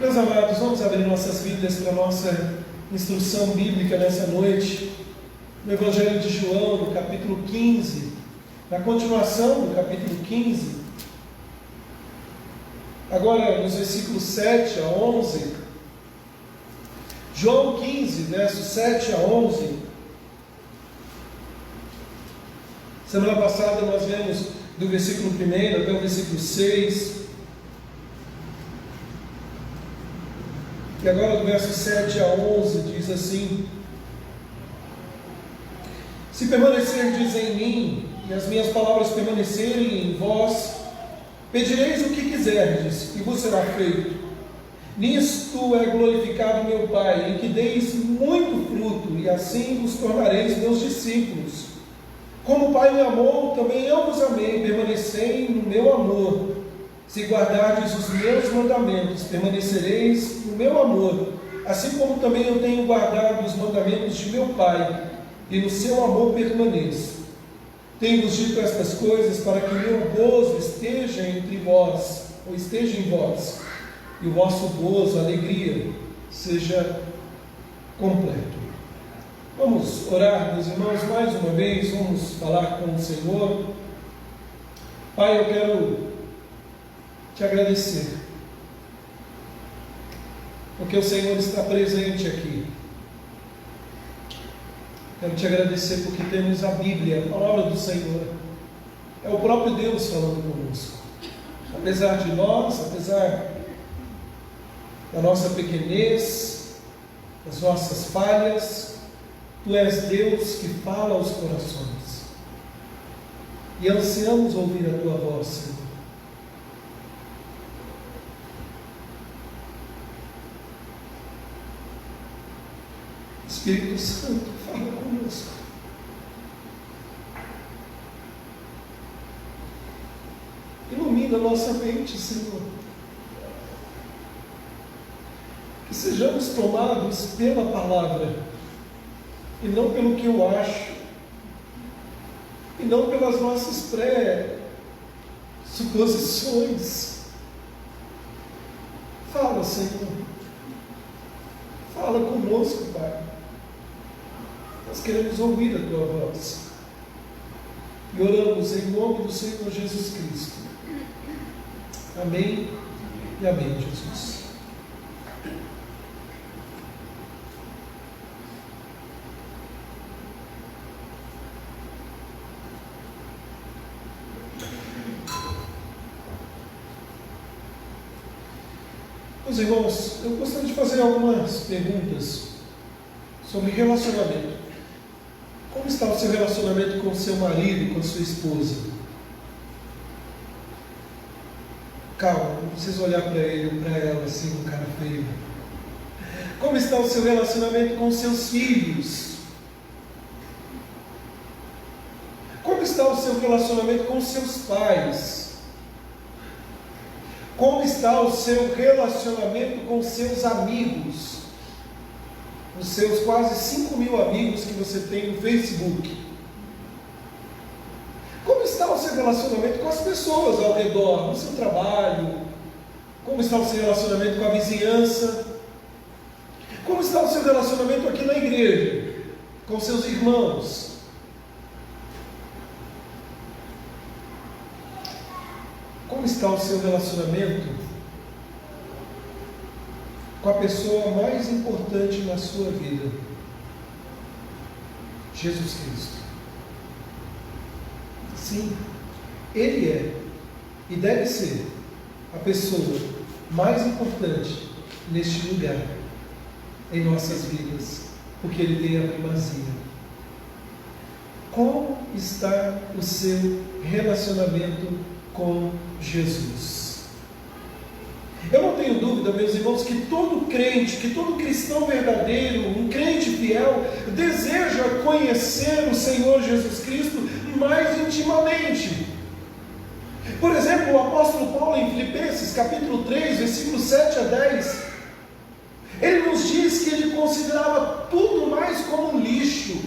Meus amados, vamos abrir nossas Bíblias para a nossa instrução bíblica nessa noite, no Evangelho de João, no capítulo 15, na continuação do capítulo 15, agora nos versículos 7 a 11, João 15, versos 7 a 11. Semana passada nós lemos do versículo 1 até o versículo 6, e agora do verso 7 a 11 diz assim: se permanecerdes em mim, e as minhas palavras permanecerem em vós, pedireis o que quiserdes, e vos será feito. Nisto é glorificado meu Pai, em que deis muito fruto, e assim vos tornareis meus discípulos. Como o Pai me amou, também eu vos amei, permanecei no meu amor. Se guardardes os meus mandamentos, permanecereis no meu amor, assim como também eu tenho guardado os mandamentos de meu Pai, e no seu amor permaneço. Tenho-vos dito estas coisas para que o meu gozo esteja entre vós, ou esteja em vós, e o vosso gozo, alegria, seja completo. Vamos orar, meus irmãos, mais uma vez, vamos falar com o Senhor. Pai, eu quero te agradecer, porque o Senhor está presente aqui. Quero te agradecer porque temos a Bíblia, a palavra do Senhor. É o próprio Deus falando conosco. Apesar de nós, apesar da nossa pequenez, das nossas falhas, Tu és Deus que fala aos corações. E ansiamos ouvir a Tua voz, Senhor. Espírito Santo, fala conosco. Ilumina a nossa mente, Senhor. Que sejamos tomados pela palavra, e não pelo que eu acho, e não pelas nossas pré-suposições. Fala, Senhor. Fala conosco, Pai. Nós queremos ouvir a Tua voz. E oramos em nome do Senhor Jesus Cristo. Amém e amém, Jesus. Meus irmãos, eu gostaria de fazer algumas perguntas sobre relacionamento. Como está o seu relacionamento com o seu marido e com a sua esposa? Calma, não precisa olhar para ele ou para ela assim, com cara feio. Como está o seu relacionamento com os seus filhos? Como está o seu relacionamento com os seus pais? Como está o seu relacionamento com os seus amigos? Os seus quase 5.000 amigos que você tem no Facebook. Como está o seu relacionamento com as pessoas ao redor, no seu trabalho? Como está o seu relacionamento com a vizinhança? Como está o seu relacionamento aqui na igreja, com seus irmãos? Como está o seu relacionamento com a pessoa mais importante na sua vida? Jesus Cristo. Sim, Ele é e deve ser a pessoa mais importante neste lugar, em nossas vidas, porque Ele tem a primazia. Como está o seu relacionamento com Jesus? Eu não tenho dúvida, meus irmãos, que todo crente, que todo cristão verdadeiro, um crente fiel, deseja conhecer o Senhor Jesus Cristo mais intimamente. Por exemplo, o apóstolo Paulo em Filipenses, capítulo 3, versículos 7 a 10, ele nos diz que ele considerava tudo mais como um lixo.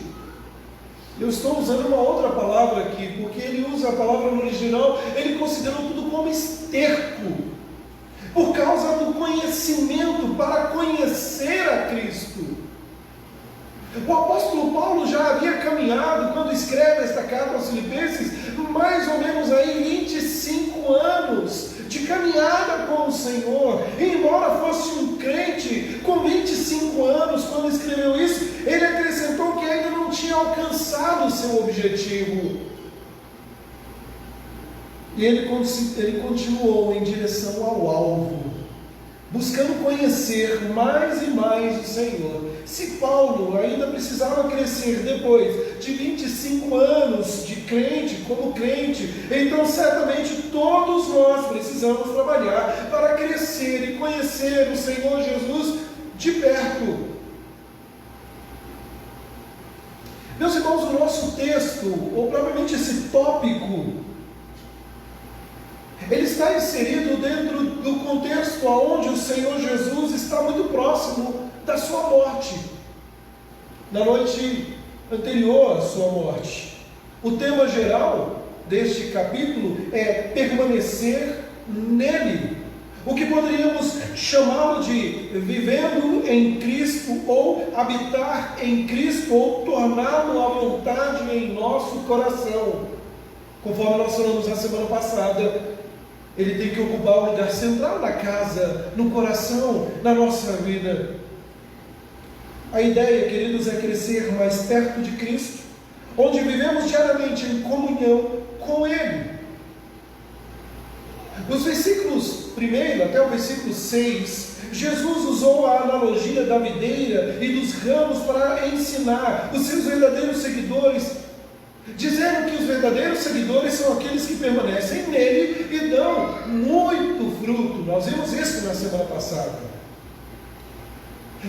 Eu estou usando uma outra palavra aqui, porque ele usa a palavra no original, ele considerou tudo como esterco, por causa do conhecimento para conhecer a Cristo. O apóstolo Paulo já havia caminhado, quando escreve esta carta aos Filipenses, mais ou menos aí 25 anos de caminhada com o Senhor. E embora fosse um crente com 25 anos, quando escreveu isso, ele acrescentou que ainda não tinha alcançado o seu objetivo. E ele continuou em direção ao alvo, buscando conhecer mais e mais o Senhor. Se Paulo ainda precisava crescer depois de 25 anos de crente, como crente, então certamente todos nós precisamos trabalhar para crescer e conhecer o Senhor Jesus de perto. Meus irmãos, o nosso texto, ou provavelmente esse tópico, ele está inserido dentro do contexto onde o Senhor Jesus está muito próximo da sua morte, na noite anterior à sua morte. O tema geral deste capítulo é permanecer nele, o que poderíamos chamá-lo de vivendo em Cristo, ou habitar em Cristo, ou torná-lo à vontade em nosso coração. Conforme nós falamos na semana passada, ele tem que ocupar o lugar central da casa, no coração, na nossa vida. A ideia, queridos, é crescer mais perto de Cristo, onde vivemos diariamente em comunhão com Ele. Os versículos 1 até o versículo 6, Jesus usou a analogia da videira e dos ramos para ensinar os seus verdadeiros seguidores, dizendo que os verdadeiros seguidores são aqueles que permanecem nele e dão muito fruto. Nós vimos isso na semana passada.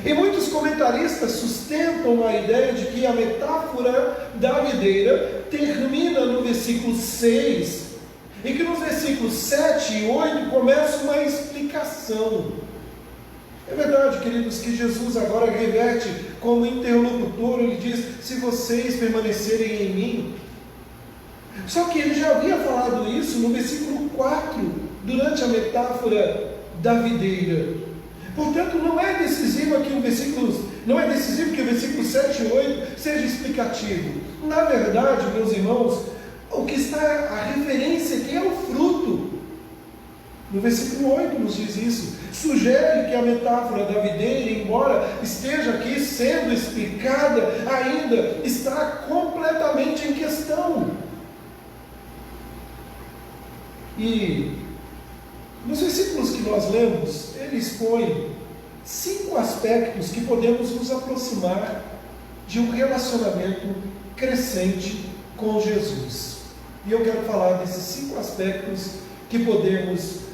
E muitos comentaristas sustentam a ideia de que a metáfora da videira termina no versículo 6, e que nos versículos 7 e 8 começa uma explicação. É verdade, queridos, que Jesus agora reverte como interlocutor. Ele diz: se vocês permanecerem em mim. Só que ele já havia falado isso no versículo 4, durante a metáfora da videira. Portanto, não é decisivo que o versículo 7 e 8 seja explicativo. Na verdade, meus irmãos, o que está a referência aqui é o fruto. No versículo 8 nos diz isso. Sugere que a metáfora da videira, embora esteja aqui sendo explicada, ainda está completamente em questão. E nos versículos que nós lemos, ele expõe 5 aspectos que podemos nos aproximar de um relacionamento crescente com Jesus. E eu quero falar desses 5 aspectos que podemos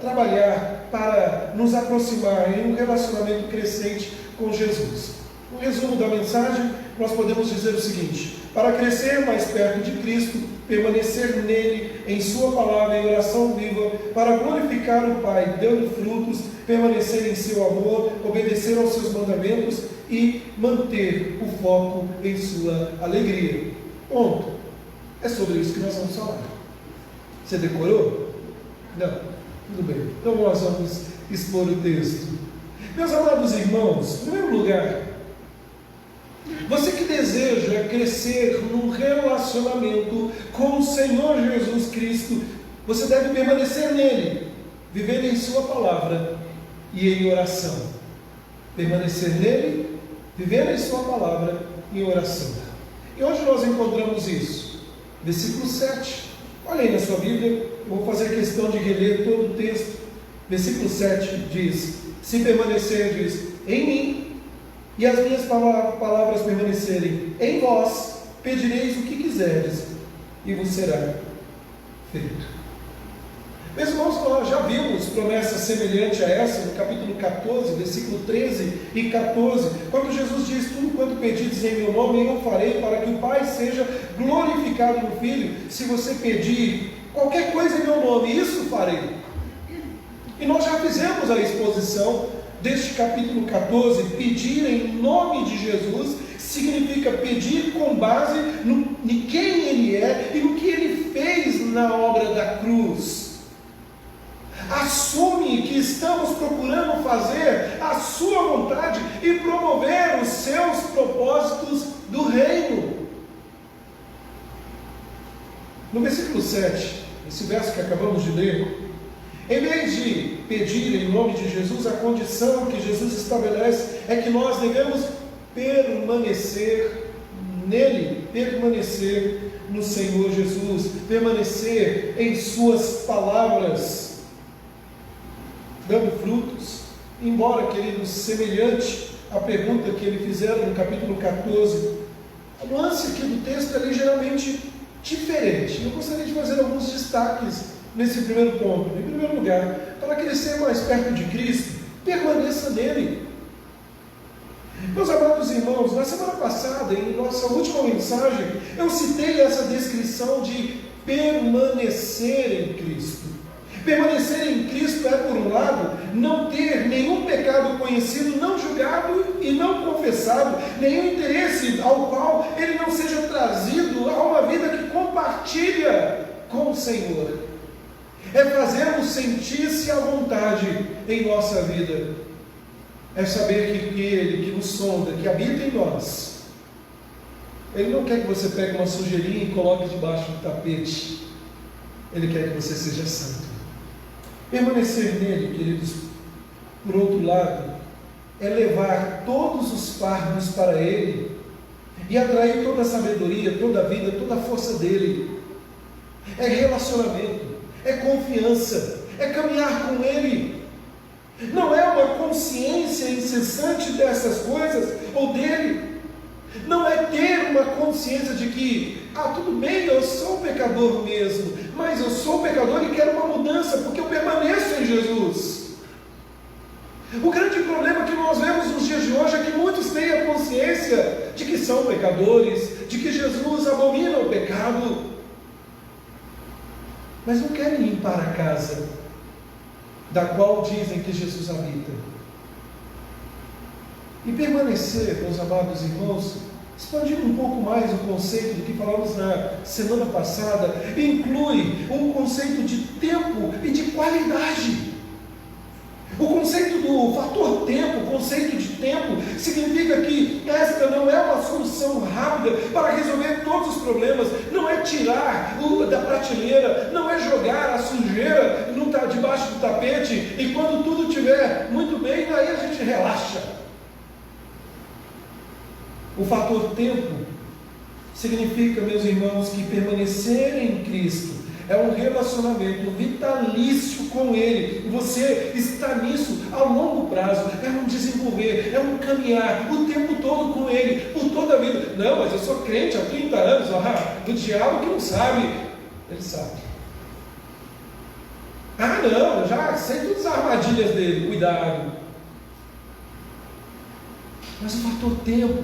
trabalhar para nos aproximar em um relacionamento crescente com Jesus. No resumo da mensagem, nós podemos dizer o seguinte: para crescer mais perto de Cristo, permanecer nele, em sua palavra, em oração viva, para glorificar o Pai, dando frutos, permanecer em seu amor, obedecer aos seus mandamentos e manter o foco em sua alegria. Ponto. É sobre isso que nós vamos falar. Você decorou? Não? Tudo bem. Então nós vamos expor o texto. Meus amados irmãos, em primeiro lugar, você que deseja crescer num relacionamento com o Senhor Jesus Cristo, você deve permanecer nele, viver em sua palavra e em oração. Permanecer nele, viver em sua palavra e em oração. E onde nós encontramos isso? Versículo 7. Olha aí na sua Bíblia, eu vou fazer questão de reler todo o texto. Versículo 7 diz: se permanecerdes em mim, e as minhas palavras permanecerem em vós, pedireis o que quiseres, e vos será feito. Meus irmãos, nós já vimos promessa semelhante a essa no capítulo 14, versículo 13 e 14, quando Jesus diz: tudo quanto pedides em meu nome, eu farei, para que o Pai seja glorificado no Filho. Se você pedir qualquer coisa em meu nome, isso farei. E nós já fizemos a exposição deste capítulo 14. Pedir em nome de Jesus significa pedir com base em quem Ele é e no que Ele fez na obra da cruz. Assume que estamos procurando fazer versículo 7, esse verso que acabamos de ler, em vez de pedir em nome de Jesus, a condição que Jesus estabelece é que nós devemos permanecer nele, permanecer no Senhor Jesus, permanecer em suas palavras, dando frutos. Embora, queridos, semelhante à pergunta que ele fizeram no capítulo 14, a nuance aqui do texto é ligeiramente diferente. Eu gostaria de fazer alguns destaques nesse primeiro ponto. Em primeiro lugar, para crescer mais perto de Cristo, permaneça nele. Meus amados irmãos, na semana passada, em nossa última mensagem, eu citei essa descrição de permanecer em Cristo. Permanecer em Cristo é, por um lado, não ter nenhum pecado conhecido, não julgado e não confessado, nenhum interesse ao qual ele não seja trazido a uma vida que compartilha com o Senhor. É fazermos sentir-se à vontade em nossa vida. É saber que Ele, que nos sonda, que habita em nós, Ele não quer que você pegue uma sujeirinha e coloque debaixo do tapete. Ele quer que você seja santo. Permanecer nele, queridos, por outro lado, é levar todos os fardos para Ele e atrair toda a sabedoria, toda a vida, toda a força dele. É relacionamento, é confiança, é caminhar com Ele. Não é uma consciência incessante dessas coisas ou dele. Não é ter uma consciência de que, tudo bem, eu sou pecador mesmo, mas eu sou pecador e quero uma mudança, porque eu permaneço em Jesus. O grande problema que nós vemos nos dias de hoje é que muitos têm a consciência de que são pecadores, de que Jesus abomina o pecado, mas não querem limpar a casa da qual dizem que Jesus habita. E permanecer, meus amados irmãos, expandindo um pouco mais o conceito do que falamos na semana passada, inclui um conceito de tempo e de qualidade. O conceito do fator tempo, o conceito de tempo, significa que esta não é uma solução rápida para resolver todos os problemas, não é tirar da prateleira, não é jogar a sujeira debaixo do tapete e quando tudo estiver muito bem, aí a gente relaxa. O fator tempo significa, meus irmãos, que permanecer em Cristo é um relacionamento vitalício com Ele. Você está nisso a longo prazo. É um desenvolver, é um caminhar o tempo todo com Ele, por toda a vida. Não, mas eu sou crente há 30 anos. O diabo que não sabe, ele sabe. Não, eu já sei todas as armadilhas dele. Cuidado. Mas o fator tempo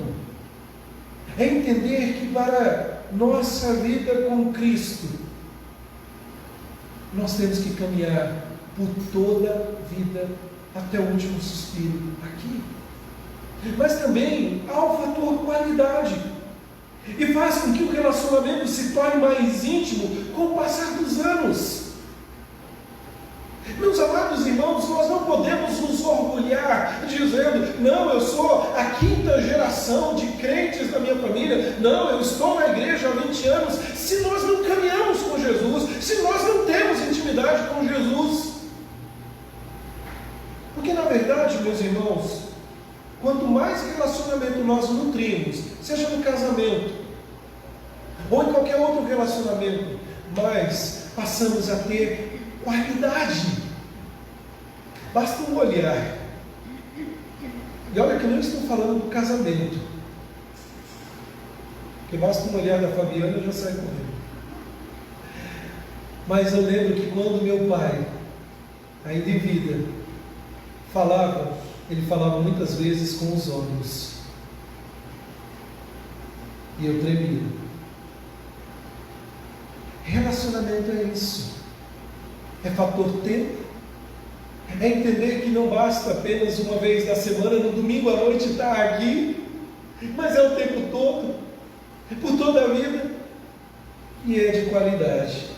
é entender que para nossa vida com Cristo, nós temos que caminhar por toda a vida até o último suspiro aqui. Mas também há o fator qualidade, e faz com que o relacionamento se torne mais íntimo com o passar dos anos. Meus amados irmãos, nós não podemos nos orgulhar dizendo, não, eu sou a 5ª geração de crentes da minha família, não, eu estou na igreja há 20 anos, se nós não caminhamos com Jesus, se nós não temos intimidade com Jesus. Porque na verdade, meus irmãos, quanto mais relacionamento nós nutrimos, seja no casamento, ou em qualquer outro relacionamento, mais passamos a ter qualidade. Basta um olhar. E olha que eu não estou falando do casamento, porque basta um olhar da Fabiana e eu já saio correndo. Mas eu lembro que quando meu pai, ainda em vida, falava, ele falava muitas vezes com os olhos, e eu tremia. Relacionamento é isso, é fator tempo, é entender que não basta apenas uma vez na semana, no domingo à noite estar aqui, mas é o tempo todo, por toda a vida, e é de qualidade.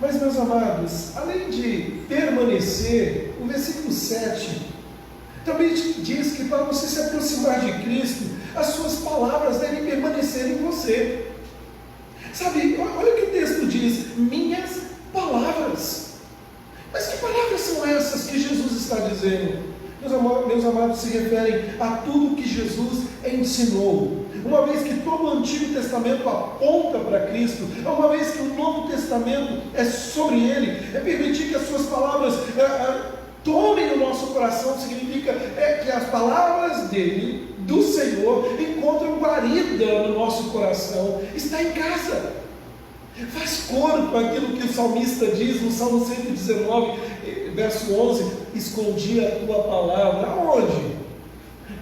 Mas, meus amados, além de permanecer, o versículo 7 também diz que para você se aproximar de Cristo, as suas palavras devem permanecer em você. Sabe, olha diz, minhas palavras. Mas que palavras são essas que Jesus está dizendo? Meus amados, se referem a tudo que Jesus ensinou. Uma vez que todo o Antigo Testamento aponta para Cristo, uma vez que o Novo Testamento é sobre Ele, é permitir que as suas palavras tomem o nosso coração, significa que as palavras dele, do Senhor, encontram guarida no nosso coração, está em casa. Faz coro com aquilo que o salmista diz no Salmo 119, verso 11: escondi a tua palavra. Aonde?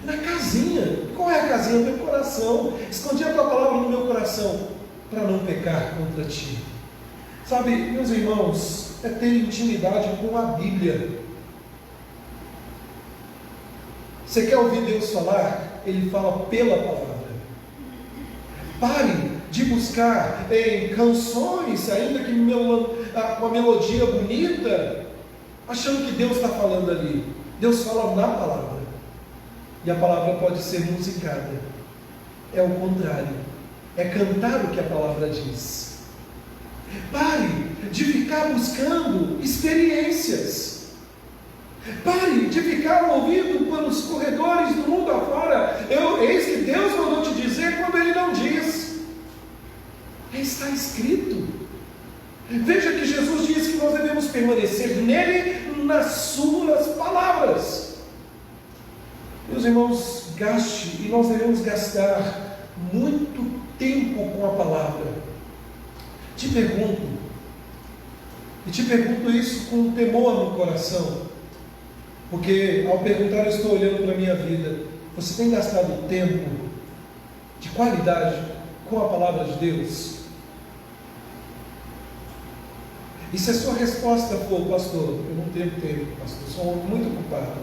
Na casinha. Qual é a casinha? No meu coração. Escondi a tua palavra no meu coração, para não pecar contra ti. Sabe, meus irmãos, é ter intimidade com a Bíblia. Você quer ouvir Deus falar? Ele fala pela palavra. Pare de buscar em canções, ainda que com a melodia bonita, achando que Deus está falando ali. Deus fala na palavra. E a palavra pode ser musicada. É o contrário. É cantar o que a palavra diz. Pare de ficar buscando experiências. Pare de ficar ouvindo pelos corredores do mundo afora. Eis que Deus mandou te dizer quando Ele não diz. Está escrito. Veja que Jesus diz que nós devemos permanecer nele, nas suas palavras. Meus irmãos, gaste, e nós devemos gastar muito tempo com a palavra. Te pergunto isso com temor no coração, porque ao perguntar eu estou olhando para a minha vida. Você tem gastado tempo de qualidade com a palavra de Deus? E se a sua resposta for, pastor, eu não tenho tempo, pastor, sou muito ocupado,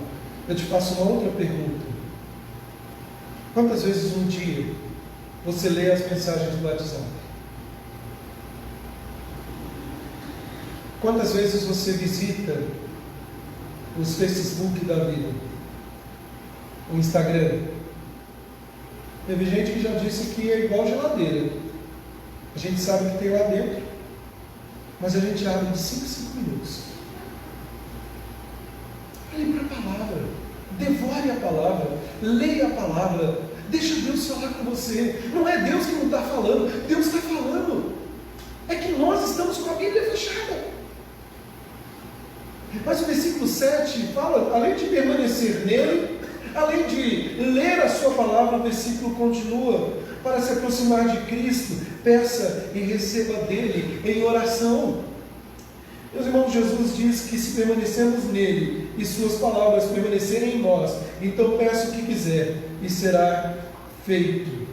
eu te faço uma outra pergunta. Quantas vezes um dia você lê as mensagens do WhatsApp? Quantas vezes você visita os Facebook da vida, o Instagram? Teve gente que já disse que é igual geladeira. A gente sabe o que tem lá dentro, mas a gente abre de 5 em 5 minutos. Olhe para a palavra, devore a palavra, leia a palavra, deixa Deus falar com você. Não é Deus que não está falando, Deus está falando. É que nós estamos com a Bíblia fechada. Mas o versículo 7 fala, além de permanecer nele, além de ler a sua palavra, o versículo continua: para se aproximar de Cristo, peça e receba dele em oração. Meus irmãos, Jesus diz que se permanecermos nele e suas palavras permanecerem em nós, então peça o que quiser e será feito.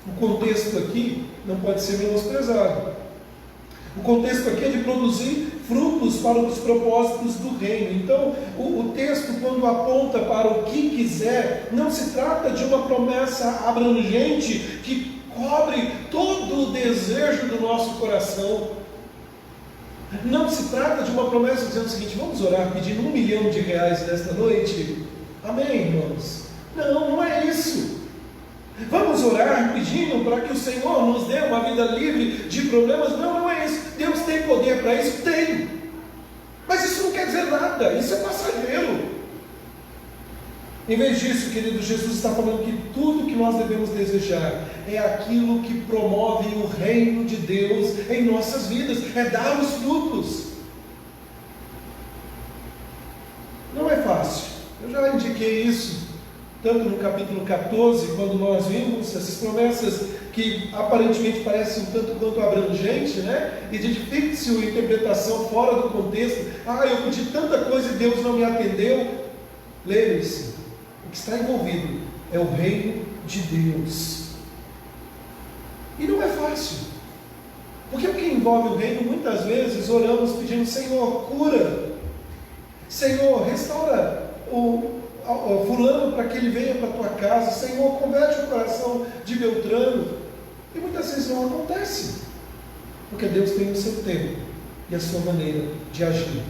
O contexto aqui não pode ser menosprezado. O contexto aqui é de produzir frutos para os propósitos do reino. Então, o texto, quando aponta para o que quiser, não se trata de uma promessa abrangente que cobre todo o desejo do nosso coração. Não se trata de uma promessa dizendo o seguinte: vamos orar pedindo R$1 milhão nesta noite. Amém, irmãos? Não é isso. Vamos orar pedindo para que o Senhor nos dê uma vida livre de problemas. Não é isso. Deus tem poder para isso? Tem. Mas isso não quer dizer nada. Isso é passageiro. Em vez disso, querido, Jesus está falando que tudo que nós devemos desejar é aquilo que promove o reino de Deus em nossas vidas. É dar os frutos. Não é fácil. Eu já indiquei isso tanto no capítulo 14, quando nós vimos essas promessas que aparentemente parecem um tanto quanto abrangentes, né? E de difícil interpretação fora do contexto. Eu pedi tanta coisa e Deus não me atendeu. Lembre-se, o que está envolvido é o reino de Deus. E não é fácil, porque o que envolve o reino, muitas vezes oramos pedindo: Senhor, cura, Senhor, restaura fulano para que ele venha para a tua casa, Senhor, converte o coração de Beltrano. E muitas vezes não acontece, porque Deus tem o seu tempo e a sua maneira de agir.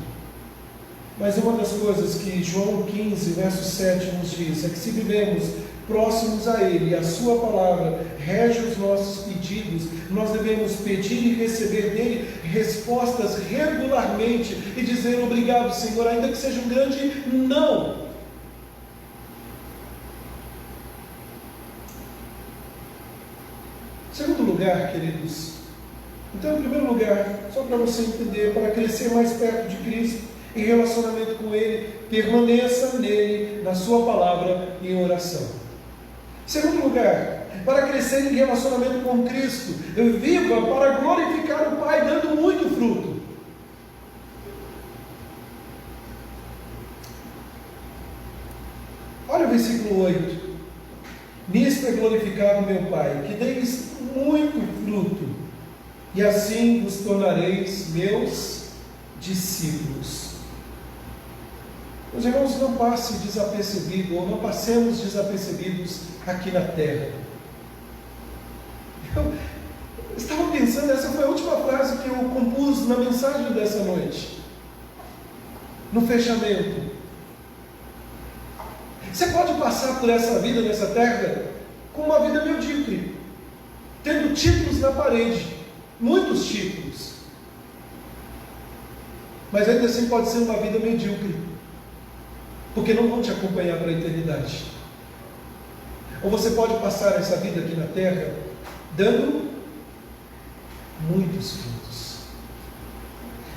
Mas uma das coisas que João 15, verso 7 nos diz é que se vivemos próximos a Ele, e a Sua palavra rege os nossos pedidos, nós devemos pedir e receber dele respostas regularmente e dizer obrigado, Senhor, ainda que seja um grande não. Segundo lugar, queridos, então, em primeiro lugar, só para você entender, para crescer mais perto de Cristo, em relacionamento com Ele, permaneça nele, na Sua palavra e em oração. Segundo lugar, para crescer em relacionamento com Cristo, viva para glorificar o Pai, dando muito fruto. Olha o versículo 8. Nisto é glorificado meu Pai, que deis muito fruto, e assim vos tornareis meus discípulos. Meus irmãos, não passe desapercebido, ou não passemos desapercebidos aqui na terra. Eu estava pensando, essa foi a última frase que eu compus na mensagem dessa noite, no fechamento. Você pode passar por essa vida nessa terra com uma vida medíocre, tendo títulos na parede, muitos títulos, mas ainda assim pode ser uma vida medíocre, porque não vão te acompanhar para a eternidade. Ou você pode passar essa vida aqui na terra dando muitos frutos.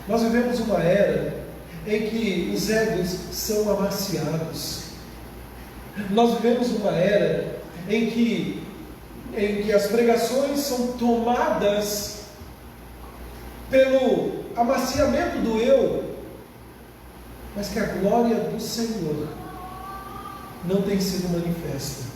Nós vivemos uma era em que os egos são amaciados. Nós vivemos uma era em que as pregações são tomadas pelo amaciamento do eu, mas que a glória do Senhor não tem sido manifesta.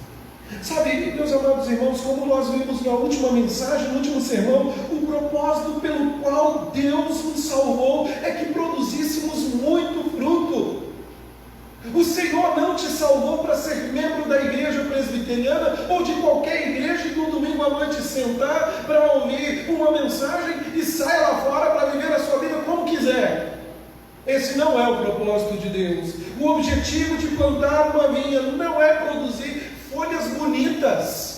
Sabe, meus amados irmãos, como nós vimos na última mensagem, no último sermão, o propósito pelo qual Deus nos salvou é que produzíssemos muito fruto. O Senhor não te salvou para ser membro da igreja presbiteriana ou de qualquer igreja e no domingo à noite sentar para ouvir uma mensagem e sair lá fora para viver a sua vida como quiser. Esse não é o propósito de Deus. O objetivo de plantar uma vinha não é produzir folhas bonitas.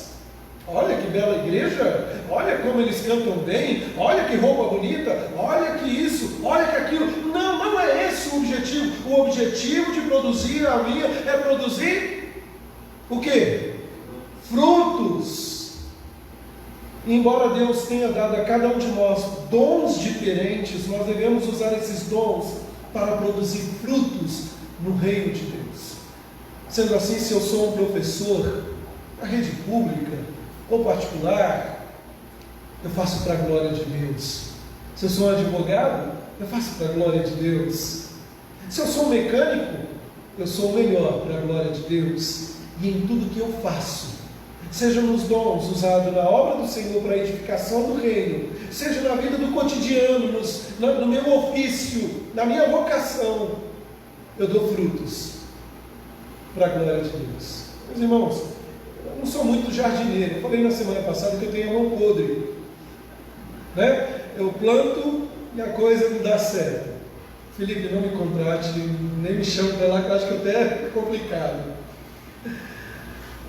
Olha que bela igreja, olha como eles cantam bem, olha que roupa bonita, olha que isso, olha que aquilo. Não, não é esse o objetivo. O objetivo de produzir a vinha é produzir o quê? Frutos. Embora Deus tenha dado a cada um de nós dons diferentes, nós devemos usar esses dons para produzir frutos no reino de Deus. Sendo assim, se eu sou um professor na rede pública ou particular, eu faço para a glória de Deus. Se eu sou um advogado, eu faço para a glória de Deus. Se eu sou um mecânico, eu sou o melhor para a glória de Deus. E em tudo que eu faço, seja nos dons usados na obra do Senhor para a edificação do reino, seja na vida do cotidiano, no meu ofício, na minha vocação, eu dou frutos para a glória de Deus. Meus irmãos, eu não sou muito jardineiro. Eu falei na semana passada que eu tenho a mão podre, né? Eu planto e a coisa não dá certo. Felipe, não me contrate, nem me chame para lá, que eu acho que até é complicado.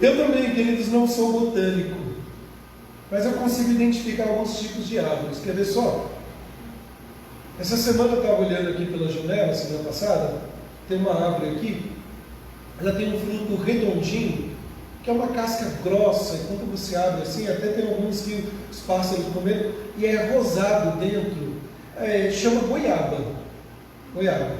Eu também, queridos, não sou botânico, mas eu consigo identificar alguns tipos de árvores. Quer ver só? Essa semana eu estava olhando aqui pela janela, semana passada, tem uma árvore aqui, ela tem um fruto redondinho, que é uma casca grossa, e quando você abre assim, até tem alguns que os pássaros comem, e é rosado dentro, chama goiaba. Goiaba.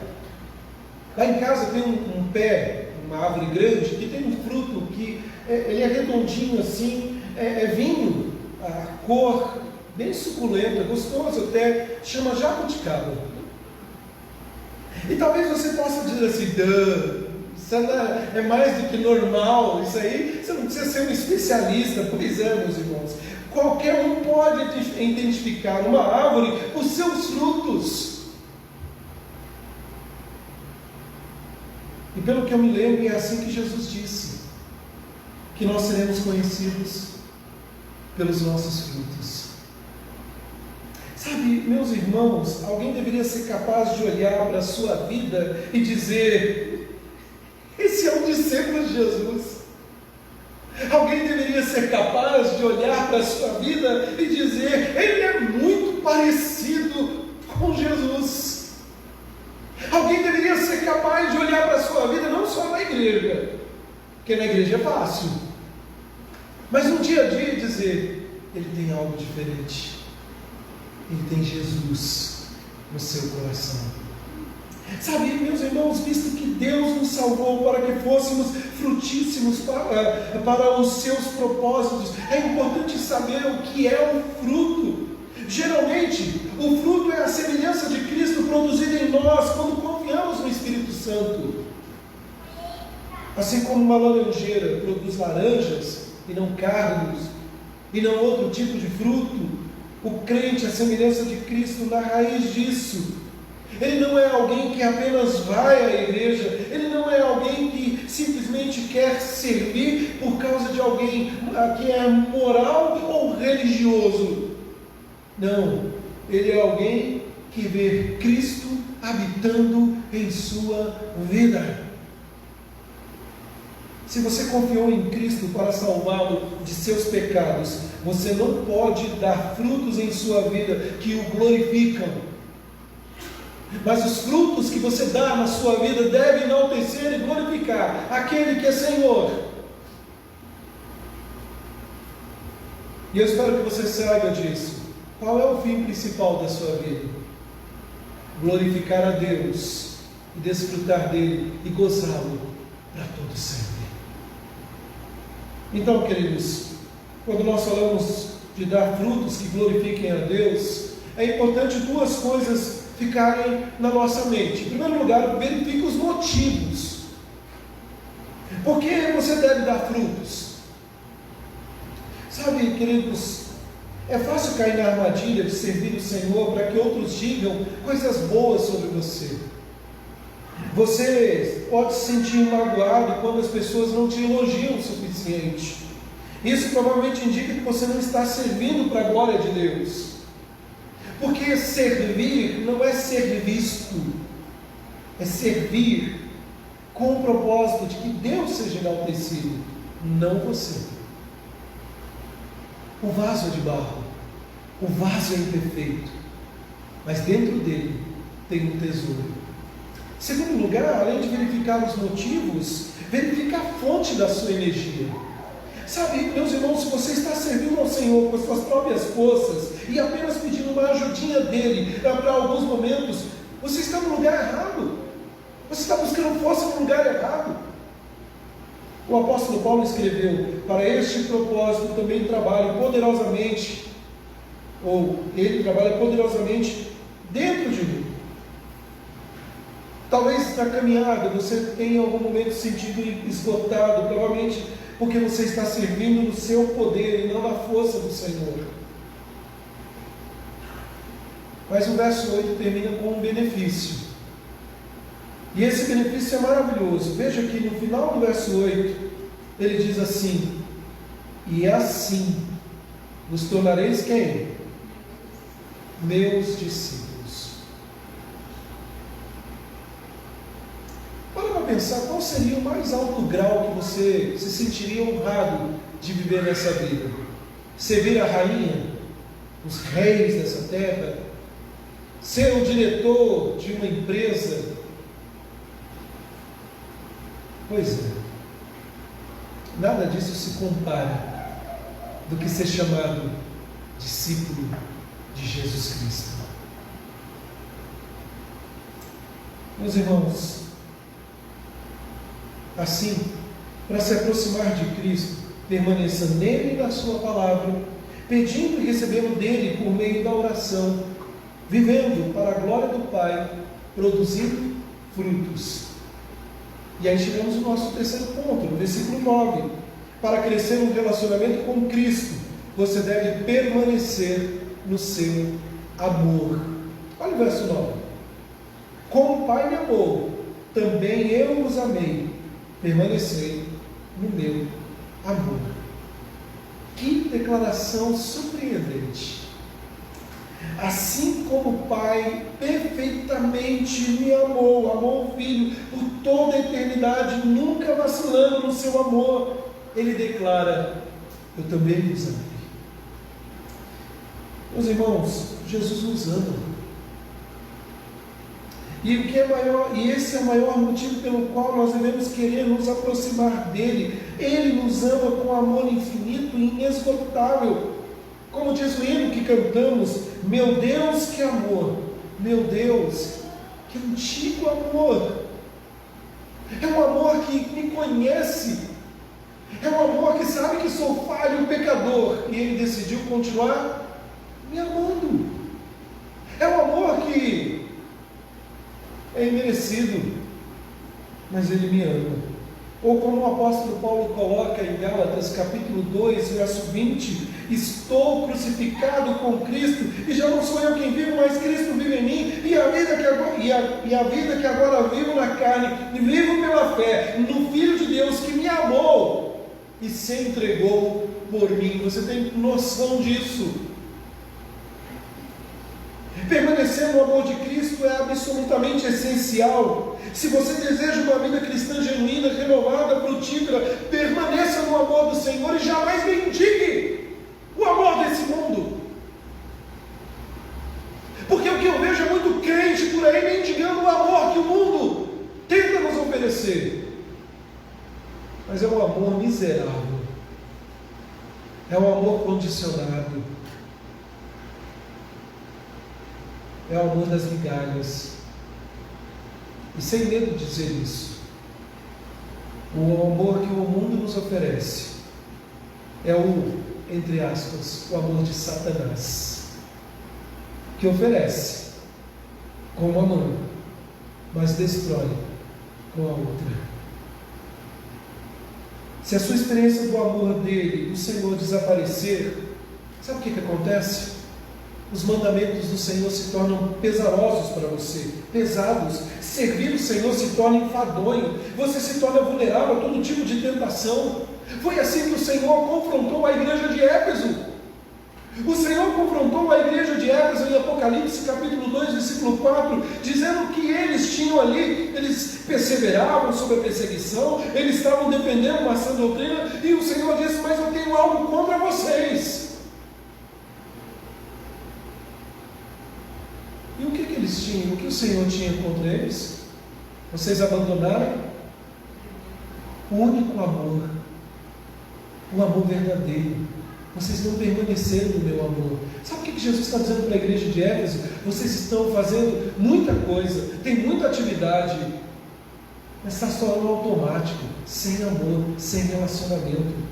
Lá em casa tem um pé, uma árvore grande, que tem um fruto que ele é redondinho assim, é vinho, a cor bem suculenta, gostoso até, chama jabuticaba. E talvez você possa dizer assim, isso é mais do que normal, isso aí, você não precisa ser um especialista. Pois é, meus irmãos, qualquer um pode identificar uma árvore por seus frutos. E pelo que eu me lembro, é assim que Jesus disse, que nós seremos conhecidos pelos nossos frutos. Sabe, meus irmãos, alguém deveria ser capaz de olhar para a sua vida e dizer: esse é um discípulo de Jesus. Alguém deveria ser capaz de olhar para a sua vida e dizer: ele é muito parecido com Jesus. Alguém deveria ser capaz de olhar para a sua vida, não só na igreja, porque na igreja é fácil, mas no dia a dia dizer: ele tem algo diferente, ele tem Jesus no seu coração. Sabe, meus irmãos, visto que Deus nos salvou para que fôssemos frutíssimos para os seus propósitos, é importante saber o que é o fruto. Geralmente, o fruto é a semelhança de Cristo produzida em nós quando confiamos no Espírito Santo. Assim como uma laranjeira produz laranjas e não cardos, e não outro tipo de fruto, o crente é a semelhança de Cristo na raiz disso. Ele não é alguém que apenas vai à igreja, ele não é alguém que simplesmente quer servir por causa de alguém que é moral ou religioso. Não, ele é alguém que vê Cristo habitando em sua vida. Se você confiou em Cristo para salvá-lo de seus pecados, você não pode dar frutos em sua vida que o glorificam. Mas os frutos que você dá na sua vida devem enaltecer e glorificar aquele que é Senhor. E eu espero que você saiba disso. Qual é o fim principal da sua vida? Glorificar a Deus e desfrutar dele e gozá-lo para todo sempre. Então, queridos, quando nós falamos de dar frutos que glorifiquem a Deus, é importante duas coisas ficarem na nossa mente. Em primeiro lugar, verifique os motivos. Por que você deve dar frutos? Sabe, queridos, é fácil cair na armadilha de servir o Senhor para que outros digam coisas boas sobre você. Você pode se sentir magoado quando as pessoas não te elogiam o suficiente. Isso provavelmente indica que você não está servindo para a glória de Deus. Porque servir não é ser visto, é servir com o propósito de que Deus seja enaltecido, não você. O vaso é de barro, o vaso é imperfeito, mas dentro dele tem um tesouro. Segundo lugar, além de verificar os motivos, verifique a fonte da sua energia. Sabe, meus irmãos, se você está servindo ao Senhor com as suas próprias forças e apenas pedindo uma ajudinha dele para alguns momentos, você está no lugar errado. Você está buscando força no lugar errado. O apóstolo Paulo escreveu: para este propósito também trabalho poderosamente, ou ele trabalha poderosamente dentro de mim. Talvez na caminhada você tenha em algum momento sentido esgotado, provavelmente porque você está servindo no seu poder e não na força do Senhor. Mas o verso 8 termina com um benefício. E esse benefício é maravilhoso. Veja que no final do verso 8, ele diz assim: e assim vos tornareis quem? Meus discípulos. Para pensar, qual seria o mais alto grau que você se sentiria honrado de viver nessa vida? Servir a rainha, os reis dessa terra, ser o diretor de uma empresa? Pois é, nada disso se compara do que ser chamado discípulo de Jesus Cristo. Meus irmãos, assim, para se aproximar de Cristo, permaneça nele e na sua palavra, pedindo e recebendo dele por meio da oração, vivendo para a glória do Pai, produzindo frutos. E aí chegamos ao nosso terceiro ponto, no versículo 9. Para crescer no relacionamento com Cristo, você deve permanecer no seu amor. Olha o verso 9. Como o Pai me amou, também eu os amei. Permanecei no meu amor. Que declaração surpreendente! Assim como o Pai perfeitamente me amou, amou o Filho por toda a eternidade, nunca vacilando no seu amor, Ele declara: eu também vos amei. Meus irmãos, Jesus nos ama. E o que é maior, e esse é o maior motivo pelo qual nós devemos querer nos aproximar dele. Ele nos ama com amor infinito e inesgotável. Como diz o hino que cantamos: meu Deus, que amor, meu Deus, que antigo amor. É um amor que me conhece, é um amor que sabe que sou falho, pecador, e Ele decidiu continuar me amando. É um amor que é imerecido, mas Ele me ama. Ou como o apóstolo Paulo coloca em Gálatas capítulo 2, verso 20: estou crucificado com Cristo, e já não sou eu quem vivo, mas Cristo vive em mim, e a vida que agora vivo na carne, vivo pela fé no Filho de Deus que me amou e se entregou por mim. Você tem noção disso? Permanecer no amor de Cristo é absolutamente essencial. Se você deseja uma vida cristã genuína, renovada, frutífera, permaneça no amor do Senhor e jamais mendigue o amor desse mundo. Porque o que eu vejo é muito crente por aí mendigando o amor que o mundo tenta nos oferecer. Mas é um amor miserável, é um amor condicionado, é o amor das migalhas. E sem medo de dizer isso, o amor que o mundo nos oferece é o, entre aspas, o amor de Satanás, que oferece com uma mão, mas destrói com a outra. Se a sua experiência do amor dele, do Senhor, desaparecer, sabe o que acontece? Os mandamentos do Senhor se tornam pesarosos para você, pesados. Servir o Senhor se torna enfadonho, você se torna vulnerável a todo tipo de tentação. Foi assim que o Senhor confrontou a igreja de Éfeso. O Senhor confrontou a igreja de Éfeso em Apocalipse capítulo 2, versículo 4, dizendo que eles tinham ali, eles perseveravam sob a perseguição, eles estavam defendendo uma sã doutrina, e o Senhor disse: mas eu tenho algo contra vocês. E o que eles tinham? O que o Senhor tinha contra eles? Vocês abandonaram o único amor, o amor verdadeiro. Vocês não permaneceram no meu amor. Sabe o que Jesus está dizendo para a igreja de Éfeso? Vocês estão fazendo muita coisa, tem muita atividade, mas está só no automático, sem amor, sem relacionamento.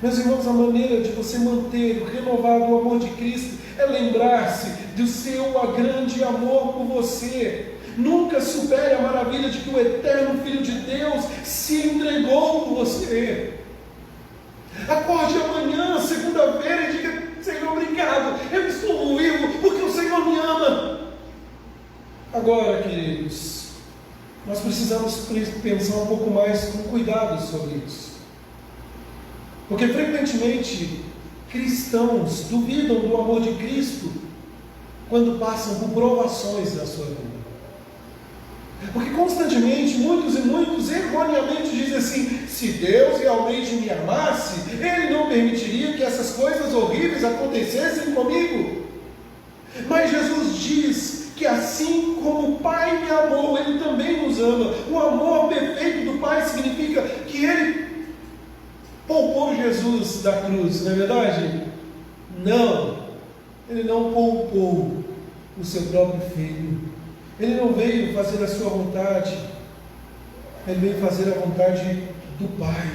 Meus irmãos, a maneira de você manter renovado o amor de Cristo é lembrar-se do seu grande amor por você. Nunca supere a maravilha de que o eterno Filho de Deus se entregou por você. Acorde amanhã, segunda-feira, e diga: Senhor, obrigado, eu estou vivo porque o Senhor me ama. Agora, queridos, nós precisamos pensar um pouco mais com cuidado sobre isso, porque frequentemente cristãos duvidam do amor de Cristo quando passam por provações na sua vida. Porque constantemente, muitos erroneamente dizem assim: se Deus realmente me amasse, Ele não permitiria que essas coisas horríveis acontecessem comigo. Mas Jesus diz que assim como o Pai me amou, Ele também nos ama. O amor perfeito do Pai significa que Ele poupou Jesus da cruz, não é verdade? Não, Ele não poupou o seu próprio Filho. Ele não veio fazer a sua vontade, Ele veio fazer a vontade do Pai.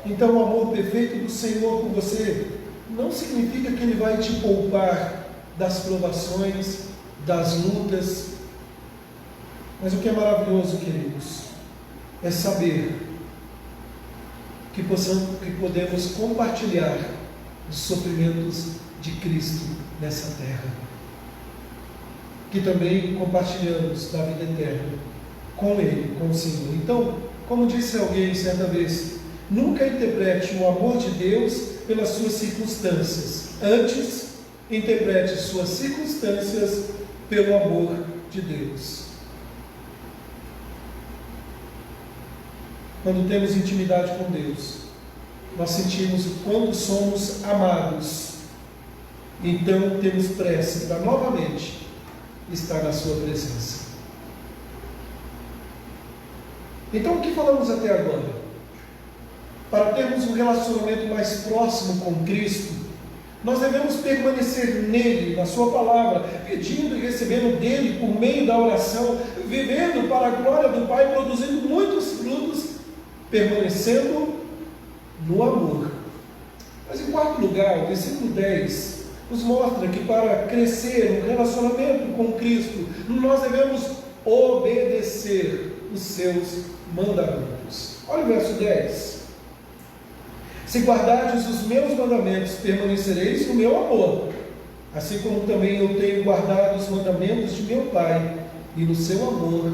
Então o amor perfeito do Senhor por você não significa que Ele vai te poupar das provações, das lutas. Mas o que é maravilhoso, queridos, é saber que podemos compartilhar os sofrimentos de Cristo nessa terra, que também compartilhamos da vida eterna com Ele, com o Senhor. Então, como disse alguém certa vez, nunca interprete o amor de Deus pelas suas circunstâncias. Antes, interprete suas circunstâncias pelo amor de Deus. Quando temos intimidade com Deus, nós sentimos o quanto somos amados. Então temos pressa para novamente estar na sua presença. Então o que falamos até agora? Para termos um relacionamento mais próximo com Cristo, nós devemos permanecer nele, na sua palavra, pedindo e recebendo dele por meio da oração, vivendo para a glória do Pai, produzindo muitos frutos, permanecendo no amor. Mas em quarto lugar, o versículo 10 nos mostra que para crescer no relacionamento com Cristo, nós devemos obedecer os seus mandamentos. Olha o verso 10. Se guardardes os meus mandamentos, permanecereis no meu amor, assim como também eu tenho guardado os mandamentos de meu Pai, e no seu amor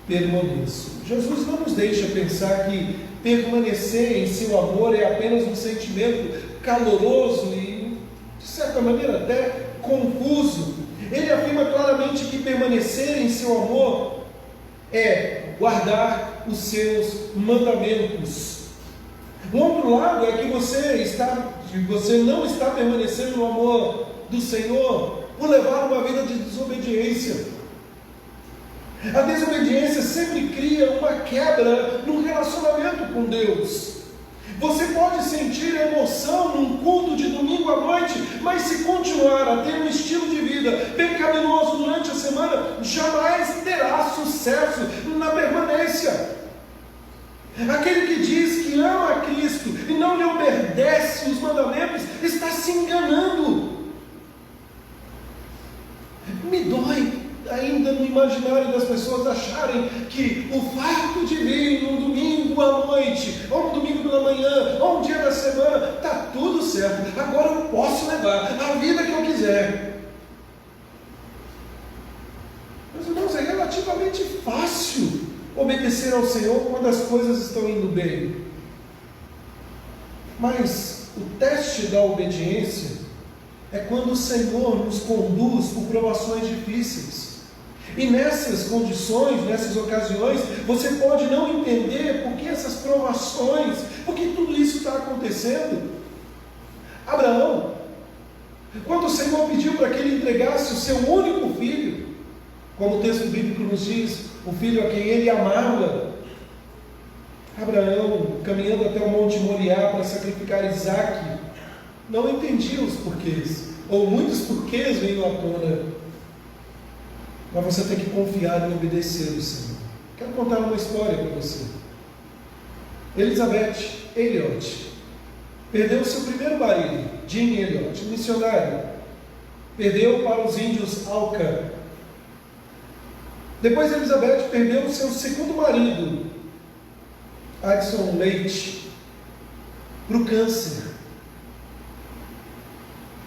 permaneço. Jesus não nos deixa pensar que permanecer em seu amor é apenas um sentimento caloroso e, de certa maneira, até confuso. Ele afirma claramente que permanecer em seu amor é guardar os seus mandamentos. O outro lado é que você não está permanecendo no amor do Senhor por levar uma vida de desobediência. A desobediência sempre cria uma quebra no relacionamento com Deus. Você pode sentir emoção num culto de domingo à noite, mas se continuar a ter um estilo de vida pecaminoso durante a semana, jamais terá sucesso na permanência. Aquele que diz que ama a Cristo e não lhe obedece os mandamentos, está se enganando. Me dói ainda no imaginário das pessoas acharem que o fato de vir num domingo à noite, ou um domingo pela manhã, ou um dia da semana, está tudo certo, agora eu posso levar a vida que eu quiser. Meus irmãos, é relativamente fácil obedecer ao Senhor quando as coisas estão indo bem. Mas o teste da obediência é quando o Senhor nos conduz por provações difíceis. E nessas condições, nessas ocasiões, você pode não entender por que essas provações, por que tudo isso está acontecendo. Abraão, quando o Senhor pediu para que ele entregasse o seu único filho, como o texto bíblico nos diz, o filho a quem ele amava, Abraão, caminhando até o Monte Moriá para sacrificar Isaque, não entendia os porquês, ou muitos porquês veio à tona. Mas você tem que confiar e obedecer o Senhor. Quero contar uma história para você. Elizabeth Elliot perdeu seu primeiro marido, Jim Elliot, missionário. Perdeu para os índios Auca. Depois Elizabeth perdeu seu segundo marido, Addison Leite, para o câncer.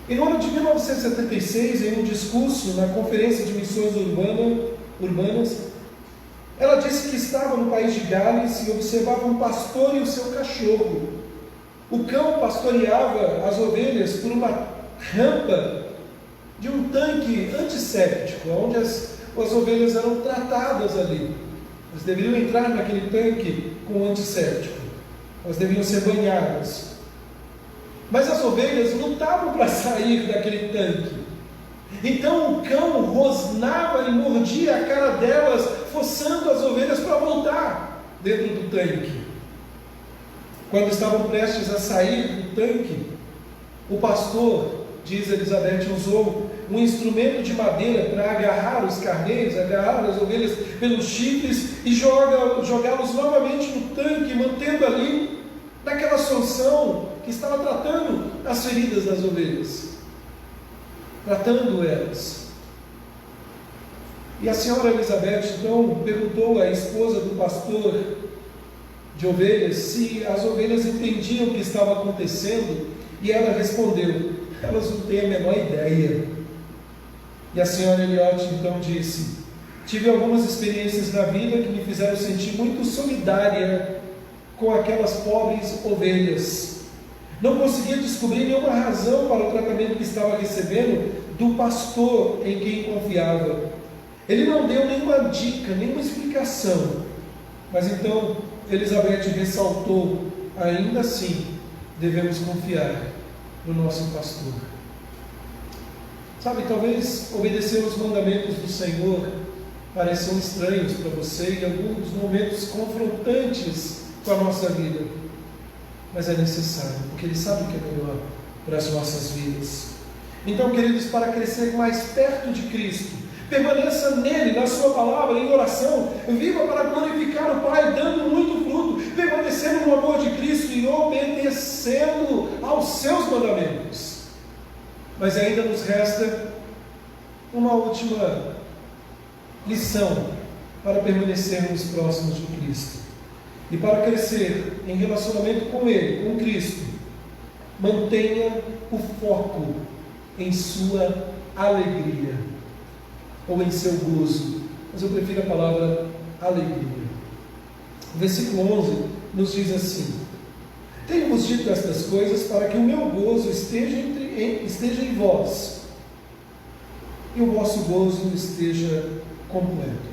E no ano de 1976, em um discurso na Conferência de Missões Urbanas, ela disse que estava no país de Gales e observava um pastor e o seu cachorro. O cão pastoreava as ovelhas por uma rampa de um tanque antisséptico, onde as ovelhas eram tratadas ali. Elas deveriam entrar naquele tanque com antisséptico. Elas deveriam ser banhadas. Mas as ovelhas lutavam para sair daquele tanque. Então o cão rosnava e mordia a cara delas, forçando as ovelhas para voltar dentro do tanque. Quando estavam prestes a sair do tanque, o pastor, diz Elizabeth, usou um instrumento de madeira para agarrar os carneiros, agarrar as ovelhas pelos chifres e jogá-los novamente no tanque, mantendo ali naquela solução que estava tratando as feridas das ovelhas, tratando elas. E a senhora Elizabeth então perguntou à esposa do pastor de ovelhas se as ovelhas entendiam o que estava acontecendo, e ela respondeu: elas não têm a menor ideia. E a senhora Elliot então disse: tive algumas experiências na vida que me fizeram sentir muito solidária com aquelas pobres ovelhas. Não conseguia descobrir nenhuma razão para o tratamento que estava recebendo do pastor em quem confiava. Ele não deu nenhuma dica, nenhuma explicação. Mas então Elizabeth ressaltou: ainda assim, devemos confiar no nosso pastor. Sabe, talvez obedecer os mandamentos do Senhor pareçam estranhos para você em alguns momentos confrontantes com a nossa vida, mas é necessário, porque Ele sabe o que é melhor para as nossas vidas. Então, queridos, para crescer mais perto de Cristo, permaneça nele, na sua palavra, em oração, viva para glorificar o Pai, dando muito fruto, permanecendo no amor de Cristo e obedecendo aos seus mandamentos. Mas ainda nos resta uma última lição para permanecermos próximos de Cristo. E para crescer em relacionamento com Ele, com Cristo, mantenha o foco em sua alegria, ou em seu gozo, mas eu prefiro a palavra alegria. O versículo 11 nos diz assim: tenho-vos dito estas coisas para que o meu gozo esteja em vós, e o vosso gozo esteja completo.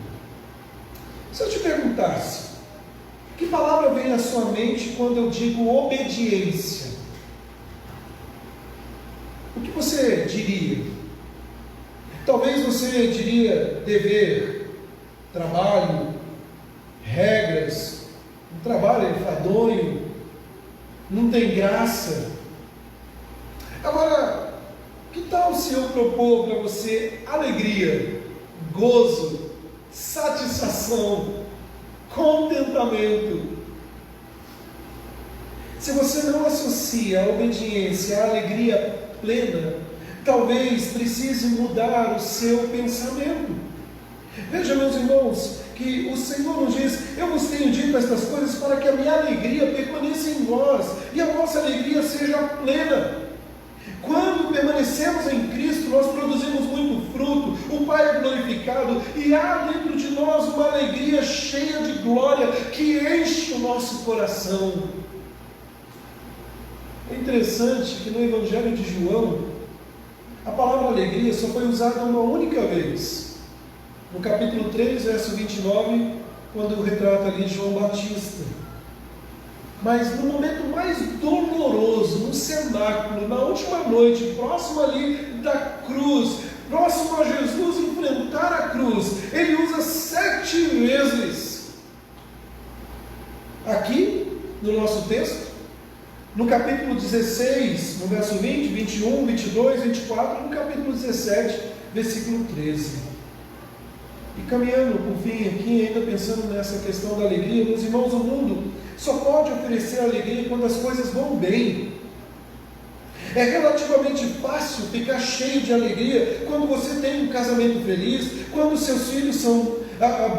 Se eu te perguntasse, que palavra vem à sua mente quando eu digo obediência? O que você diria? Talvez você diria dever, trabalho, regras. O trabalho é enfadonho, não tem graça. Agora, que tal se eu propor para você alegria, gozo, satisfação, contentamento? Se você não associa a obediência à alegria plena, talvez precise mudar o seu pensamento. Veja, meus irmãos, que o Senhor nos diz: eu vos tenho dito estas coisas para que a minha alegria permaneça em vós e a vossa alegria seja plena. Quando permanecemos em Cristo, nós produzimos muito fruto, o Pai é glorificado e há dentro de nós uma alegria cheia de glória que enche o nosso coração. É interessante que no Evangelho de João, a palavra alegria só foi usada uma única vez. No capítulo 3, verso 29, quando retrata ali João Batista. Mas no momento mais doloroso, no cenáculo, na última noite, próximo ali da cruz, próximo a Jesus enfrentar a cruz, ele usa 7 vezes. Aqui, no nosso texto, no capítulo 16, no verso 20, 21, 22, 24, no capítulo 17, versículo 13. E caminhando por fim aqui, ainda pensando nessa questão da alegria, meus irmãos, o mundo só pode oferecer alegria quando as coisas vão bem. É relativamente fácil ficar cheio de alegria quando você tem um casamento feliz, quando seus filhos são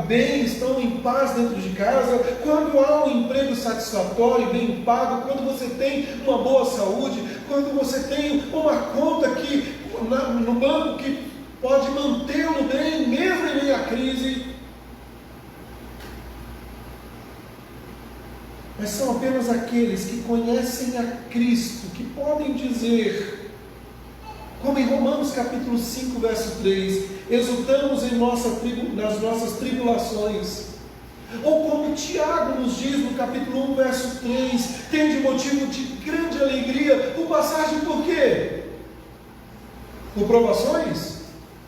bem, estão em paz dentro de casa, quando há um emprego satisfatório, bem pago, quando você tem uma boa saúde, quando você tem uma conta no banco que pode mantê-lo bem, mesmo em meio à crise. Mas são apenas aqueles que conhecem a Cristo, que podem dizer, como em Romanos capítulo 5, verso 3, exultamos nas nossas tribulações. Ou como Tiago nos diz no capítulo 1, verso 3, tem de motivo de grande alegria, por passagem por quê? Por provações?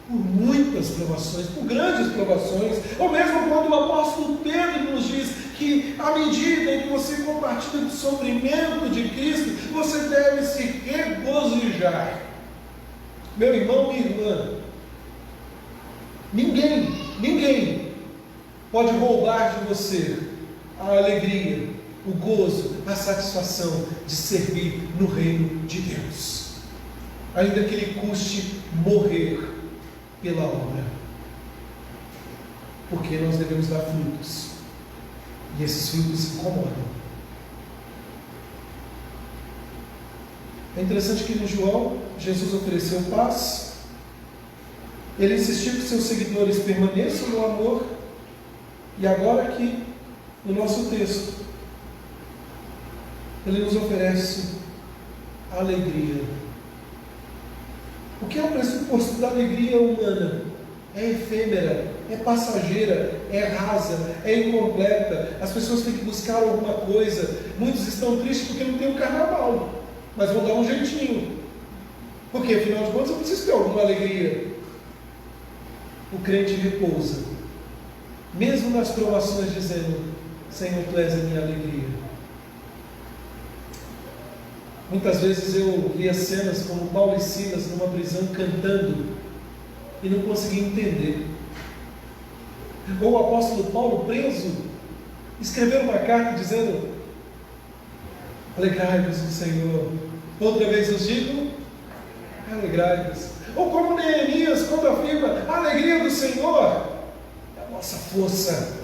Por muitas provações, por grandes provações, ou mesmo quando o apóstolo Pedro nos diz que à medida em que você compartilha do sofrimento de Cristo, você deve se regozijar. Meu irmão, minha irmã, ninguém pode roubar de você a alegria, o gozo, a satisfação de servir no reino de Deus, ainda que lhe custe morrer pela obra, porque nós devemos dar frutos, e esses frutos incomodam. É interessante que no João, Jesus ofereceu paz, ele insistiu que seus seguidores permaneçam no amor, e agora aqui, no nosso texto, ele nos oferece alegria. O que é o pressuposto da alegria humana? É efêmera, é passageira, é rasa, é incompleta. As pessoas têm que buscar alguma coisa. Muitos estão tristes porque não tem o carnaval, mas vão dar um jeitinho. Porque afinal de contas eu preciso ter alguma alegria. O crente repousa, mesmo nas provações, dizendo: Senhor, Tu és a minha alegria. Muitas vezes eu via cenas como Paulo e Silas numa prisão cantando e não conseguia entender. Ou o apóstolo Paulo preso, escreveu uma carta dizendo: alegrai-vos no Senhor. Outra vez eu digo: alegrai-vos. Ou como Neemias, quando afirma: a alegria do Senhor é a nossa força.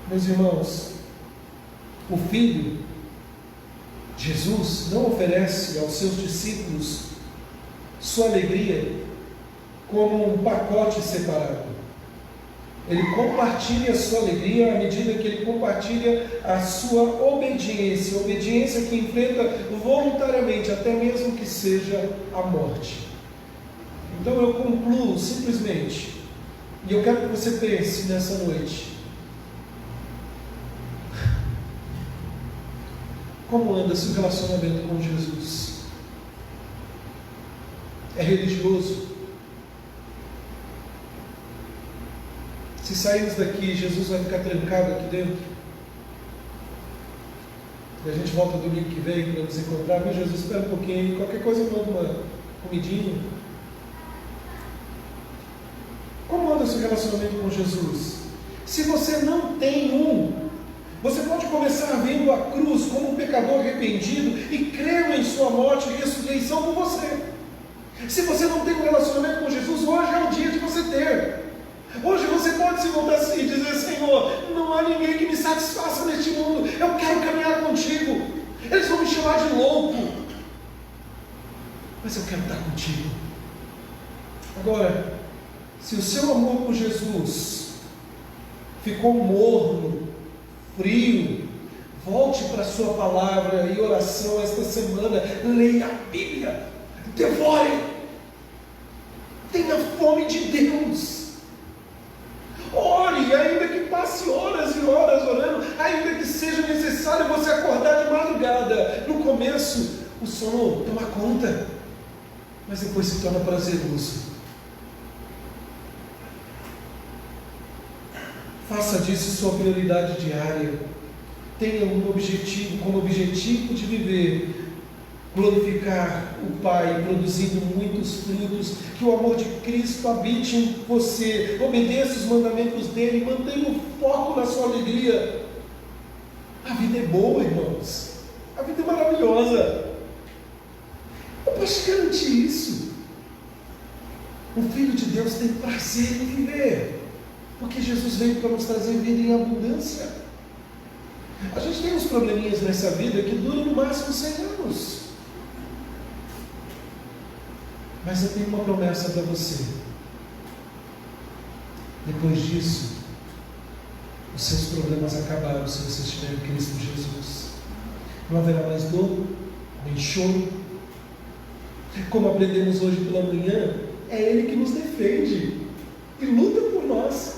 Meus irmãos, o Filho, Jesus, não oferece aos seus discípulos sua alegria como um pacote separado. Ele compartilha a sua alegria à medida que ele compartilha a sua obediência, obediência que enfrenta voluntariamente, até mesmo que seja a morte. Então eu concluo simplesmente, e eu quero que você pense nessa noite: como anda seu relacionamento com Jesus? É religioso? Se sairmos daqui, Jesus vai ficar trancado aqui dentro, e a gente volta domingo que vem para nos encontrar: meu Jesus, espera um pouquinho, qualquer coisa eu mando uma comidinha. Como anda seu relacionamento com Jesus? Se você não tem você pode começar vendo a cruz como um pecador arrependido e crendo em sua morte e ressurreição por você. Se você não tem um relacionamento com Jesus, hoje é o dia de você ter. Hoje você pode se voltar assim e dizer: Senhor, não há ninguém que me satisfaça neste mundo, eu quero caminhar contigo. Eles vão me chamar de louco, mas eu quero estar contigo. Agora, se o seu amor por Jesus ficou morno, frio, volte para a sua palavra e oração esta semana. Leia a Bíblia, devore, tenha fome de Deus. Ore, ainda que passe horas e horas orando, ainda que seja necessário você acordar de madrugada. No começo o sono toma conta, mas depois se torna prazeroso. Faça disso sua prioridade diária. Tenha um objetivo, como objetivo de viver, glorificar o Pai, produzindo muitos frutos, que o amor de Cristo habite em você. Obedeça os mandamentos dele, mantenha o foco na sua alegria. A vida é boa, irmãos. A vida é maravilhosa. Eu posso garantir isso. O Filho de Deus tem prazer em viver, porque Jesus veio para nos trazer vida em abundância. A gente tem uns probleminhas nessa vida que duram no máximo 100 anos. Mas eu tenho uma promessa para você. Depois disso, os seus problemas acabaram se você estiver em Cristo Jesus. Não haverá mais dor, nem choro. Como aprendemos hoje pela manhã, é Ele que nos defende e luta por nós.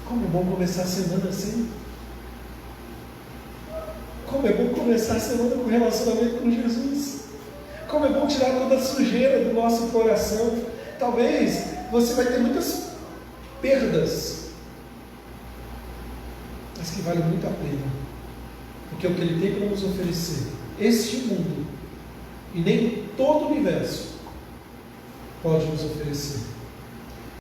Como é bom começar a semana assim. Como é bom começar a semana com relacionamento com Jesus. Como é bom tirar toda a sujeira do nosso coração. Talvez você vai ter muitas perdas, mas que vale muito a pena, porque é o que Ele tem para nos oferecer. Este mundo, e nem todo o universo, pode nos oferecer.